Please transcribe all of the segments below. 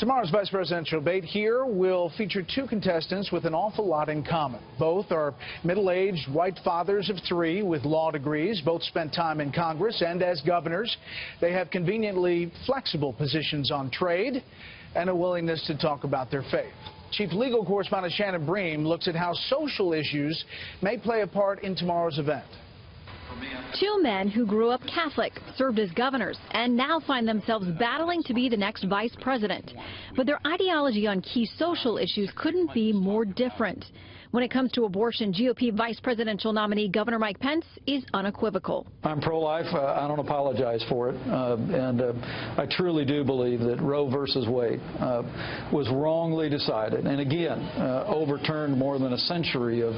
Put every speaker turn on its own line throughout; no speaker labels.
Tomorrow's vice presidential debate here will feature two contestants with an awful lot in common. Both are middle-aged white fathers of three with law degrees. Both spent time in Congress and as governors. They have conveniently flexible positions on trade and a willingness to talk about their faith. Chief legal correspondent Shannon Bream looks at how social issues may play a part in tomorrow's event.
Two men who grew up Catholic, served as governors, and now find themselves battling to be the next vice president. But their ideology on key social issues couldn't be more different. When it comes to abortion, GOP vice presidential nominee Governor Mike Pence is unequivocal.
I'm pro-life. I don't apologize for it. I truly do believe that Roe versus Wade was wrongly decided and again overturned more than a century of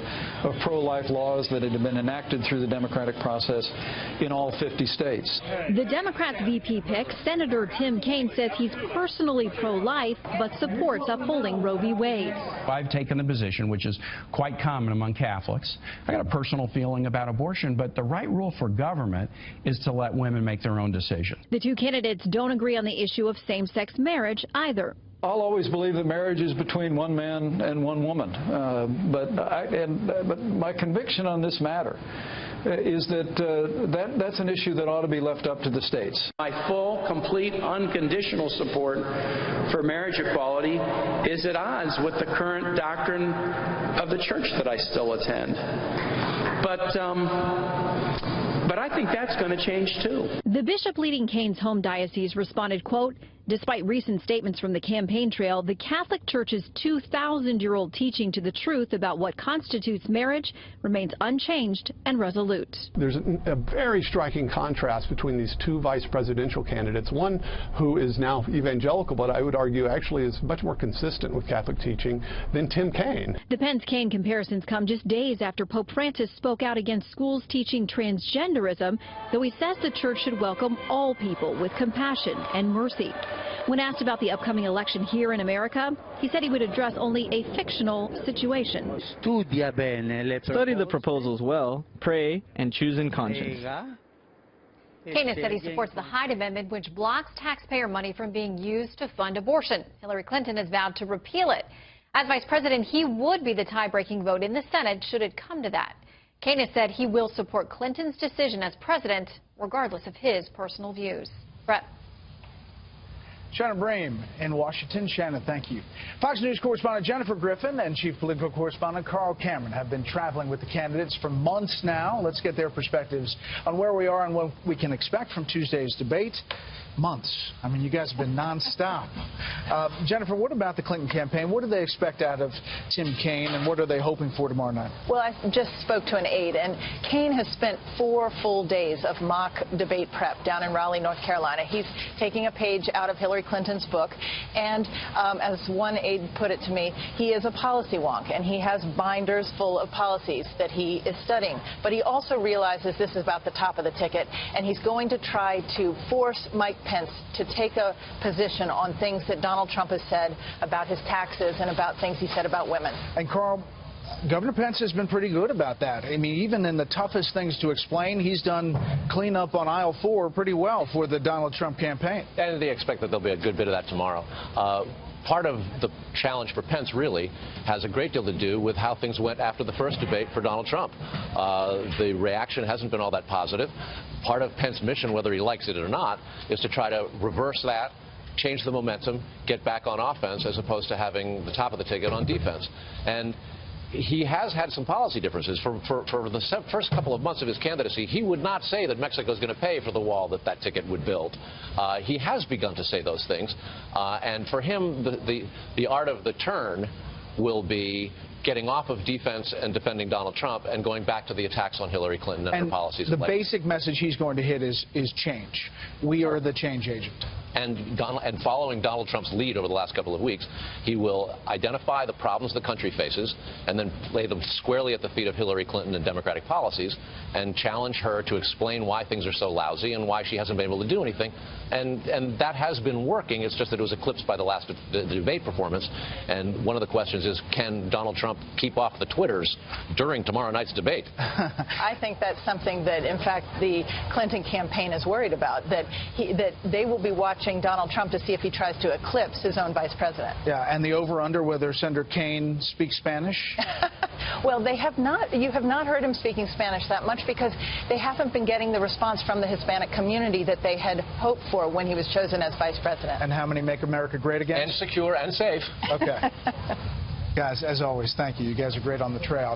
pro-life laws that had been enacted through the democratic process in all 50 states.
The Democrats' VP pick, Senator Tim Kaine, says he's personally pro-life but supports upholding Roe v. Wade.
I've taken the position, which is quite common among Catholics. I got a personal feeling about abortion, but the right rule for government is to let women make their own decision.
The two candidates don't agree on the issue of same-sex marriage either.
I'll always believe that marriage is between one man and one woman, but my conviction on this matter is that that's an issue that ought to be left up to the states.
My full, complete, unconditional support for marriage equality is at odds with the current doctrine of the church that I still attend. But I think that's going to change, too.
The bishop leading Kaine's home diocese responded, quote, "Despite recent statements from the campaign trail, the Catholic Church's 2,000-year-old teaching to the truth about what constitutes marriage remains unchanged and resolute."
There's a very striking contrast between these two vice presidential candidates, one who is now evangelical, but I would argue actually is much more consistent with Catholic teaching than Tim Kaine.
The Pence-Kaine comparisons come just days after Pope Francis spoke out against schools teaching transgenderism, though he says the church should welcome all people with compassion and mercy. When asked about the upcoming election here in America, he said he would address only a fictional situation.
Study the proposals well, pray, and choose in conscience.
Kaine has said he supports the Hyde Amendment, which blocks taxpayer money from being used to fund abortion. Hillary Clinton has vowed to repeal it. As vice president, he would be the tie-breaking vote in the Senate should it come to that. Kaine has said he will support Clinton's decision as president, regardless of his personal views. Brett.
Shannon Bream in Washington. Shannon, thank you. Fox News correspondent Jennifer Griffin and chief political correspondent Carl Cameron have been traveling with the candidates for months now. Let's get their perspectives on where we are and what we can expect from Tuesday's debate. Months. I mean, you guys have been nonstop. Jennifer, what about the Clinton campaign? What do they expect out of Tim Kaine, and what are they hoping for tomorrow night?
Well, I just spoke to an aide, and Kaine has spent 4 full days of mock debate prep down in Raleigh, North Carolina. He's taking a page out of Hillary Clinton's book, and as one aide put it to me, he is a policy wonk, and he has binders full of policies that he is studying. But he also realizes this is about the top of the ticket, and he's going to try to force Mike Pence to take a position on things that Donald Trump has said about his taxes and about things he said about women.
And Carl, Governor Pence has been pretty good about that. I mean, even in the toughest things to explain, he's done cleanup on aisle 4 pretty well for the Donald Trump campaign.
And they expect that there'll be a good bit of that tomorrow. Part of the challenge for Pence really has a great deal to do with how things went after the first debate for Donald Trump. The reaction hasn't been all that positive. Part of Pence's mission, whether he likes it or not, is to try to reverse that, change the momentum, get back on offense, as opposed to having the top of the ticket on defense. And he has had some policy differences. For the first couple of months of his candidacy, he would not say that Mexico is going to pay for the wall that ticket would build. He has begun to say those things. And for him, the art of the turn will be getting off of defense and defending Donald Trump and going back to the attacks on Hillary Clinton and her policies.
The basic message he's going to hit is change. We are the change agent.
And following Donald Trump's lead over the last couple of weeks, he will identify the problems the country faces and then lay them squarely at the feet of Hillary Clinton and Democratic policies and challenge her to explain why things are so lousy and why she hasn't been able to do anything. And that has been working. It's just that it was eclipsed by the debate performance. And one of the questions is, can Donald Trump keep off the Twitters during tomorrow night's debate?
I think that's something that, in fact, the Clinton campaign is worried about, that they will be watching watching Donald Trump to see if he tries to eclipse his own vice president.
Yeah, and the over-under whether Senator Kaine speaks Spanish?
Well, you have not heard him speaking Spanish that much because they haven't been getting the response from the Hispanic community that they had hoped for when he was chosen as vice president.
And how many make America great again?
And secure and safe.
Okay. Guys, as always, thank you. You guys are great on the trail.